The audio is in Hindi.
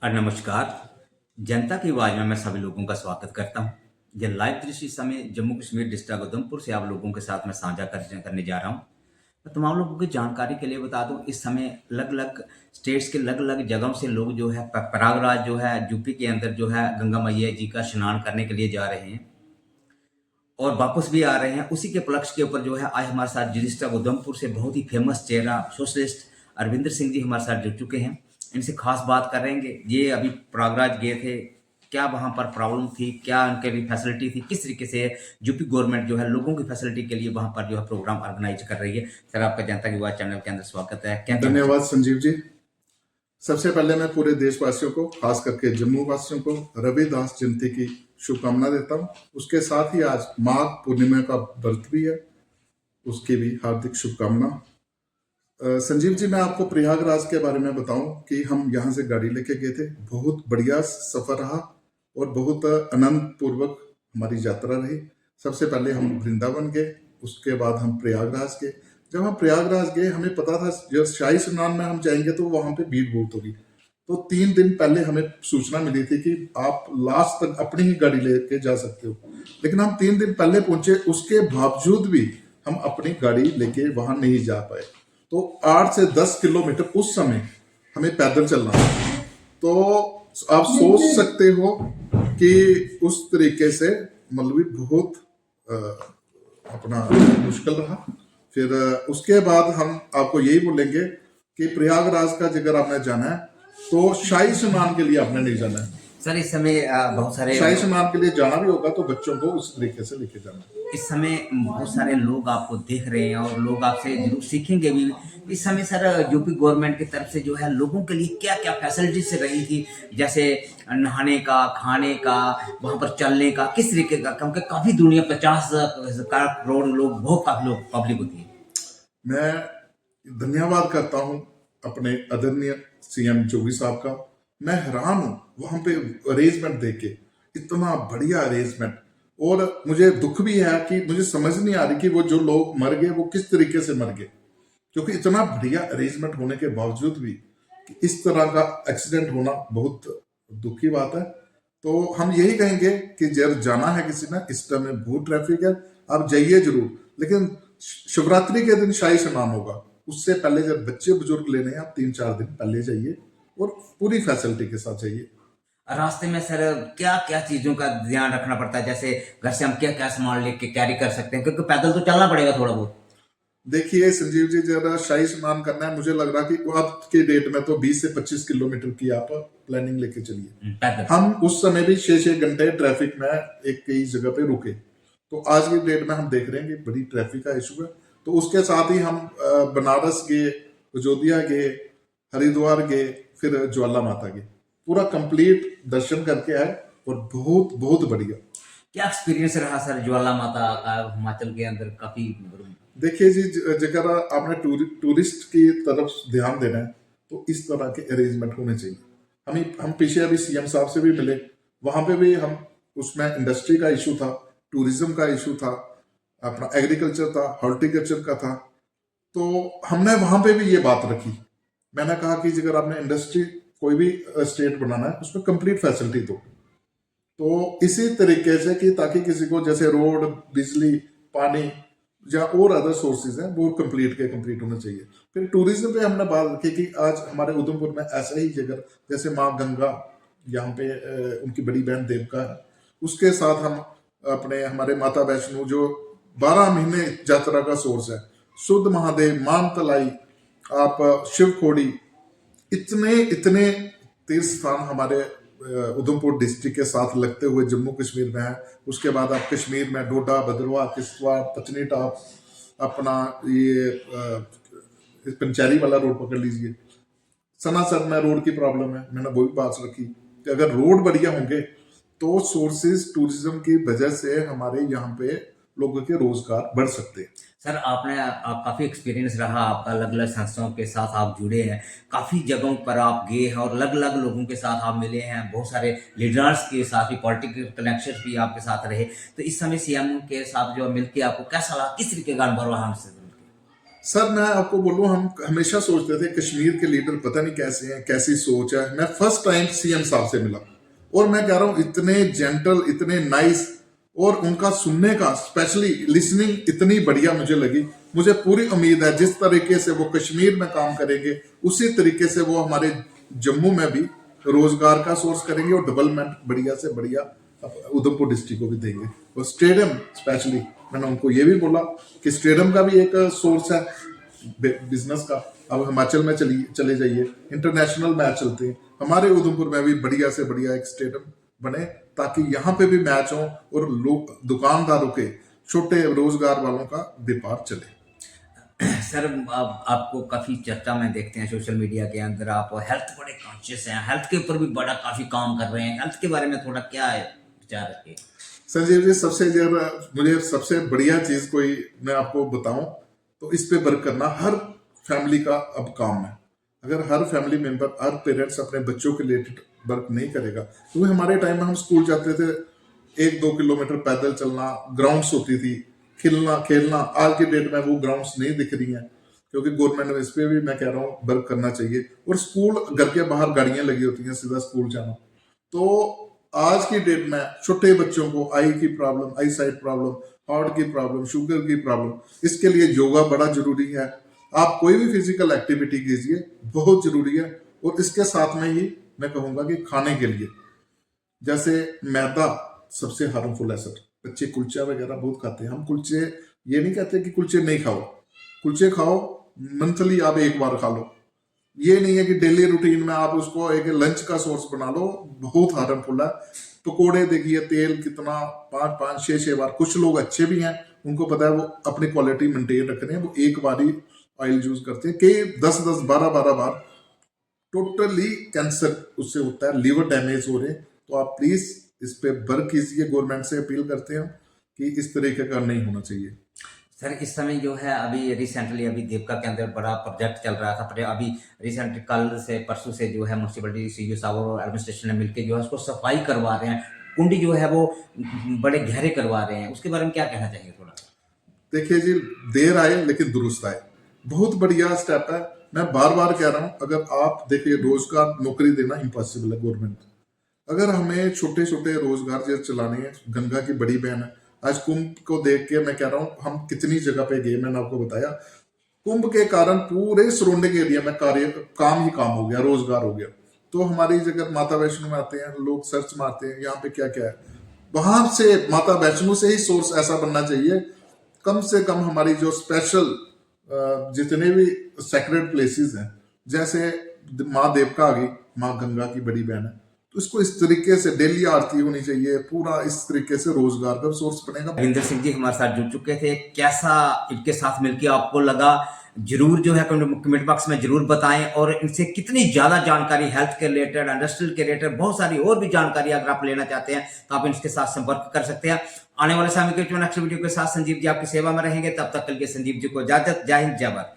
नमस्कार। जनता की आवाज़ में मैं सभी लोगों का स्वागत करता हूँ। ये लाइव दृश्य इस समय जम्मू कश्मीर डिस्ट्रिक्ट उधमपुर से आप लोगों के साथ मैं साझा करने जा रहा हूँ। मैं तमाम लोगों की जानकारी के लिए बता दूँ, इस समय अलग-अलग स्टेट्स के अलग-अलग जगहों से लोग जो है प्रयागराज जो है यूपी के अंदर जो है गंगा मैया जी का स्नान करने के लिए जा रहे हैं और वापस भी आ रहे हैं। उसी के उपलक्ष्य के ऊपर जो है आज हमारे साथ डिस्ट्रिक्ट उधमपुर से बहुत ही फेमस चेहरा सोशलिस्ट अरविंदर सिंह जी हमारे साथ जुड़ चुके हैं। इनसे खास बात करेंगे, ये अभी प्रयागराज गए थे, क्या वहाँ पर प्रॉब्लम थी, क्या उनके लिए फैसिलिटी थी, किस तरीके से यूपी गवर्नमेंट जो है लोगों की फैसिलिटी के लिए वहाँ पर जो है प्रोग्राम ऑर्गेनाइज कर रही है। सर, आपका जनता की आवाज़ चैनल के अंदर स्वागत है। क्या कहना धन्यवाद संजीव जी। सबसे पहले मैं पूरे देशवासियों को, खास करके जम्मू वासियों को रविदास जयंती की शुभकामना देता हूँ। उसके साथ ही आज माघ पूर्णिमा का व्रत भी है, उसकी भी हार्दिक शुभकामना। संजीव जी, मैं आपको प्रयागराज के बारे में बताऊं कि हम यहाँ से गाड़ी लेके गए थे। बहुत बढ़िया सफर रहा और बहुत आनंद पूर्वक हमारी यात्रा रही। सबसे पहले हम वृंदावन गए, उसके बाद हम प्रयागराज गए। जब हम प्रयागराज गए, हमें पता था जब शाही स्नान में हम जाएंगे तो वहां पे भीड़ बहुत होगी। तो 3 दिन पहले हमें सूचना मिली थी कि आप लास्ट तक अपनी ही गाड़ी लेके जा सकते हो, लेकिन हम 3 दिन पहले पहुंचे, उसके बावजूद भी हम अपनी गाड़ी लेके वहां नहीं जा पाए। तो 8 से 10 किलोमीटर उस समय हमें पैदल चलना था। तो आप सोच सकते हो कि उस तरीके से मतलब बहुत अपना मुश्किल रहा। फिर उसके बाद हम आपको यही बोलेंगे कि प्रयागराज का अगर आपने जाना है तो शाही स्नान के लिए आपने नहीं जाना है। सर, इस समय बहुत सारे शाही स्नान के लिए जाना भी होगा तो बच्चों को उस तरीके से लेके जाना है। इस समय बहुत सारे लोग आपको देख रहे हैं और लोग आपसे जरूर सीखेंगे भी। इस समय सर यूपी गवर्नमेंट की तरफ से जो है लोगों के लिए क्या क्या फैसिलिटीज रही थी, जैसे नहाने का, खाने का, वहाँ पर चलने का, किस तरीके का? क्योंकि काफ़ी दुनिया 50 करोड़ लोग, बहुत काफ़ी लोग पब्लिक होती है। मैं धन्यवाद करता हूं अपने आदरणीय सीएम जोगी साहब का। मैं हैरान हूं वहां पे अरेंजमेंट देके, इतना बढ़िया अरेंजमेंट। और मुझे दुख भी है कि मुझे समझ नहीं आ रही कि वो जो लोग मर गए वो किस तरीके से मर गए, क्योंकि इतना बढ़िया अरेंजमेंट होने के बावजूद भी इस तरह का एक्सीडेंट होना बहुत दुख की बात है। तो हम यही कहेंगे कि जब जाना है किसी ने, इस टाइम में बहुत ट्रैफिक है, आप जाइए जरूर, लेकिन शिवरात्रि के दिन शाही स्नान होगा, उससे पहले जब बच्चे बुजुर्ग लेने हैं आप 3-4 दिन पहले जाइए और पूरी फैसिलिटी के साथ जाइए। रास्ते में सर क्या क्या चीज़ों का ध्यान रखना पड़ता है, जैसे घर से हम क्या क्या सामान लेके कैरी कर सकते हैं, क्योंकि पैदल तो चलना पड़ेगा थोड़ा बहुत। देखिए संजीव जी, जरा शाही स्नान करना है, मुझे लग रहा कि आज के डेट में तो 20 से 25 किलोमीटर की आप प्लानिंग लेके चलिए। पैदल हम उस समय भी 6-6 घंटे ट्रैफिक में एक कई जगह पे रुके। तो आज की डेट में हम देख रहे हैं कि बड़ी ट्रैफिक का इशू है। तो उसके साथ ही हम बनारस गए, अयोध्या गए, हरिद्वार गए, फिर ज्वाला माता गए, पूरा कंप्लीट दर्शन करके आए और बहुत बहुत बढ़िया। क्या एक्सपीरियंस रहा सर ज्वाला माता का हिमाचल के अंदर? काफी देखिए जी, जगह आपने टूरिस्ट की तरफ ध्यान देना है तो इस तरह के अरेंजमेंट होने चाहिए। हम पीछे अभी सीएम साहब से भी मिले, वहां पे भी हम उसमें इंडस्ट्री का इशू था, टूरिज्म का इशू था, अपना एग्रीकल्चर था, हॉर्टिकल्चर का था। तो हमने वहां पे भी ये बात रखी। मैंने कहा कि अगर आपने इंडस्ट्री कोई भी स्टेट बनाना है उसमें कंप्लीट फैसिलिटी दो। तो इसी तरीके से कि ताकि किसी को जैसे रोड, बिजली, पानी या और अदर सोर्सेज हैं वो कंप्लीट होना चाहिए। फिर टूरिज्म पे हमने बात रखी कि आज हमारे उधमपुर में ऐसा ही जगह जैसे माँ गंगा, यहाँ पे उनकी बड़ी बहन देवका है, उसके साथ हम अपने हमारे माता वैष्णो जो 12 महीने यात्रा का सोर्स है, शुद्ध महादेव, मानतलाई, आप शिव खोड़ी, इतने इतने तीर्थ स्थान हमारे उधमपुर डिस्ट्रिक्ट के साथ लगते हुए जम्मू कश्मीर में है। उसके बाद आप कश्मीर में डोडा, भद्रवाह, किश्तवाड़, पत्नीटॉप, अपना ये पंचैरी वाला रोड पकड़ लीजिए। सनासर में रोड की प्रॉब्लम है, मैंने वो भी बात रखी कि अगर रोड बढ़िया होंगे तो सोर्सेज टूरिज्म की वजह से हमारे यहाँ पे लोगों के रोजगार बढ़ सकते हैं। सर आपने काफ़ी एक्सपीरियंस रहा आपका, अलग अलग संस्थाओं के साथ आप जुड़े हैं, काफ़ी जगहों पर आप गए हैं और अलग अलग लोगों के साथ आप मिले हैं, बहुत सारे लीडर्स के साथ भी, पॉलिटिकल कनेक्शन भी आपके साथ रहे। तो इस समय सीएम के साथ जो मिलके आपको कैसा लगा, किस तरीके का अनुभव रहा हमसे मिलके? सर मैं आपको बोलूं, हम हमेशा सोचते थे कश्मीर के लीडर पता नहीं कैसे हैं, कैसी सोच है। मैं फर्स्ट टाइम सीएम साहब से मिला और मैं कह रहा हूं इतने जेंटल, इतने नाइस, और उनका सुनने का स्पेशली लिसनिंग इतनी बढ़िया मुझे लगी। मुझे पूरी उम्मीद है जिस तरीके से वो कश्मीर में काम करेंगे उसी तरीके से वो हमारे जम्मू में भी रोजगार का सोर्स करेंगे और डेवलपमेंट बढ़िया से बढ़िया उधमपुर डिस्ट्रिक्ट को भी देंगे। और स्टेडियम स्पेशली मैंने उनको ये भी बोला कि स्टेडियम का भी एक सोर्स है बिजनेस का। अब हिमाचल में चले जाइए, इंटरनेशनल मैच चलते हैं, हमारे उधमपुर में भी बढ़िया से बढ़िया एक स्टेडियम बने ताकि यहाँ पे भी मैच हो और लोग, दुकानदारों के, छोटे रोजगार वालों का व्यापार चले। सर अब आपको काफ़ी चर्चा में देखते हैं सोशल मीडिया के अंदर, आप हेल्थ बड़े कॉन्शियस हैं, हेल्थ के ऊपर भी बड़ा काफ़ी काम कर रहे हैं। हेल्थ के बारे में थोड़ा क्या है विचार रखिए? संजीव जी, सबसे ज्यादा मुझे सबसे बढ़िया चीज कोई मैं आपको बताऊं तो इस पे वर्क करना हर फैमिली का अब काम है। अगर हर फैमिली मेंबर, हर पेरेंट्स अपने बच्चों के रिलेटेड वर्क नहीं करेगा, तो हमारे टाइम में हम स्कूल जाते थे 1-2 किलोमीटर पैदल चलना, ग्राउंड्स होती थी, खेलना। आज की डेट में वो ग्राउंड्स नहीं दिख रही हैं, क्योंकि गवर्नमेंट ने इस पे भी मैं कह रहा हूँ वर्क करना चाहिए। और स्कूल, घर के बाहर गाड़ियां लगी होती हैं, सीधा स्कूल जाना। तो आज की डेट में छोटे बच्चों को आई की प्रॉब्लम, आई साइट प्रॉब्लम, हार्ट की प्रॉब्लम, शुगर की प्रॉब्लम, इसके लिए योगा बड़ा जरूरी है। आप कोई भी फिजिकल एक्टिविटी कीजिए, बहुत जरूरी है। और इसके साथ में ही मैं कहूंगा कि खाने के लिए, जैसे मैदा सबसे हार्मफुल है सर। बच्चे कुलचा वगैरह बहुत खाते हैं। हम कुलचे, ये नहीं कहते कि कुलचे नहीं खाओ, कुलचे खाओ, मंथली आप एक बार खा लो। ये नहीं है कि डेली रूटीन में आप उसको एक लंच का सोर्स बना लो, बहुत हार्मफुल है। पकोड़े देखिए, तेल कितना 5-5, 6-6 बार। कुछ लोग अच्छे भी हैं, उनको पता है वो अपनी क्वालिटी मेंटेन रख रहे हैं, वो एक बार ही ऑयल यूज करते हैं। कई 10-10, 12-12 बार टोटली कैंसर उससे होता है, लीवर डैमेज हो रहे हैं। तो आप प्लीज इस पे वर्क कीजिए, गवर्नमेंट से अपील करते हैं कि इस तरीके का नहीं होना चाहिए। सर इस समय जो है अभी रिसेंटली अभी देवका के अंदर बड़ा प्रोजेक्ट चल रहा था, पर अभी रिसेंटली कल से परसों से जो है म्यूनसिपलिटी सीईओ साहब और एडमिनिस्ट्रेशन ने मिलकर जो है उसको सफाई करवा रहे हैं, कुंडी जो है वो बड़े गहरे करवा रहे हैं। उसके बारे में क्या कहना चाहिए थोड़ा? देखिए जी, देर आए लेकिन दुरुस्त आए, बहुत बढ़िया स्टेप है। मैं बार बार कह रहा हूं, अगर आप देखिए, रोजगार नौकरी देना इम्पॉसिबल है गवर्नमेंट। अगर हमें छोटे छोटे रोजगार जो चलाने हैं, गंगा की बड़ी बहन है। आज कुंभ को देख के मैं कह रहा हूँ, हम कितनी जगह पे गए, मैंने आपको बताया। कुंभ के कारण पूरे सराउंडिंग एरिया में काम ही काम हो गया, रोजगार हो गया। तो हमारी जगह माता वैष्णो में आते हैं लोग, सर्च मारते हैं यहाँ पे क्या क्या है, वहां से माता वैष्णो से ही सोर्स ऐसा बनना चाहिए। कम से कम हमारी जो स्पेशल जितने भी सेक्रेड प्लेसेस हैं, जैसे माँ देवका आ गई, माँ गंगा की बड़ी बहन है, तो इसको इस तरीके से डेली आरती होनी चाहिए, पूरा इस तरीके से रोजगार का सोर्स बनेगा। रविंद्र सिंह जी हमारे साथ जुड़ चुके थे, कैसा इनके साथ मिलकर आपको लगा? जरूर जो है कमेंट बॉक्स में जरूर बताएं, और इनसे कितनी ज्यादा जानकारी हेल्थ के रिलेटेड, इंडस्ट्रियल के रिलेटेड, बहुत सारी और भी जानकारी अगर आप लेना चाहते हैं तो आप इनके साथ संपर्क कर सकते हैं। आने वाले समय के नेक्स्ट वीडियो के साथ संजीव जी आपकी सेवा में रहेंगे। तब तक के लिए संजीव जी को इजाजत। जय हिंद, जय भारत।